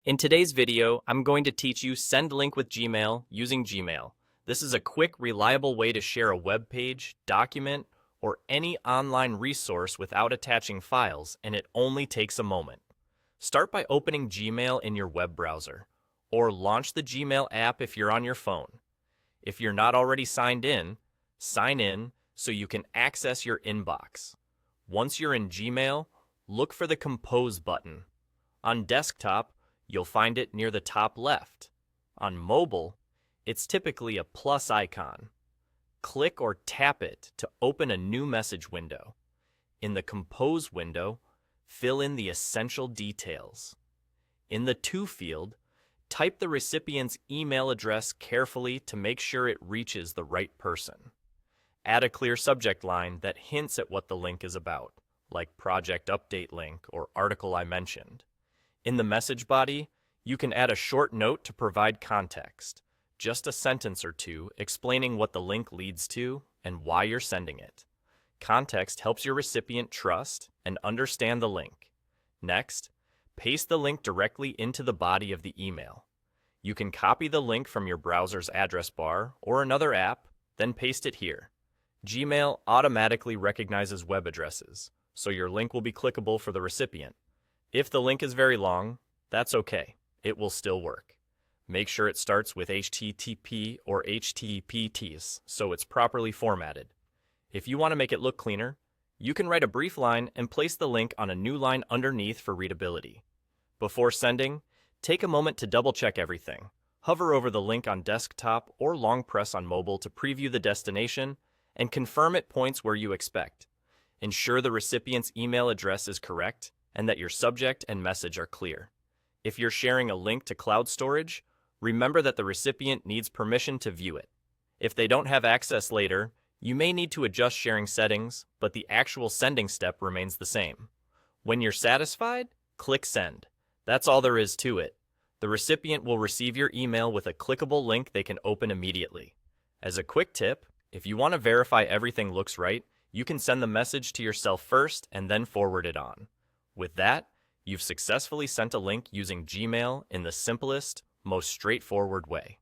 In today's video, I'm going to teach you Send Link with Gmail using Gmail. This is a quick, reliable way to share a web page, document, or any online resource without attaching files, and it only takes a moment. Start by opening Gmail in your web browser, or launch the Gmail app if you're on your phone. If you're not already signed in, sign in so you can access your inbox. Once you're in Gmail, look for the Compose button. On desktop, you'll find it near the top left. On mobile, it's typically a plus icon. Click or tap it to open a new message window. In the Compose window, fill in the essential details. In the To field, type the recipient's email address carefully to make sure it reaches the right person. Add a clear subject line that hints at what the link is about, like project update link or article I mentioned. In the message body, you can add a short note to provide context, just a sentence or two explaining what the link leads to and why you're sending it. Context helps your recipient trust and understand the link. Next, paste the link directly into the body of the email. You can copy the link from your browser's address bar or another app, then paste it here. Gmail automatically recognizes web addresses, so your link will be clickable for the recipient. If the link is very long, that's okay. It will still work. Make sure it starts with HTTP or HTTPs so it's properly formatted. If you want to make it look cleaner, you can write a brief line and place the link on a new line underneath for readability. Before sending, take a moment to double-check everything. Hover over the link on desktop or long press on mobile to preview the destination and confirm it points where you expect. Ensure the recipient's email address is correct and that your subject and message are clear. If you're sharing a link to cloud storage, remember that the recipient needs permission to view it. If they don't have access later, you may need to adjust sharing settings, but the actual sending step remains the same. When you're satisfied, click Send. That's all there is to it. The recipient will receive your email with a clickable link they can open immediately. As a quick tip, if you want to verify everything looks right, you can send the message to yourself first and then forward it on. With that, you've successfully sent a link using Gmail in the simplest, most straightforward way.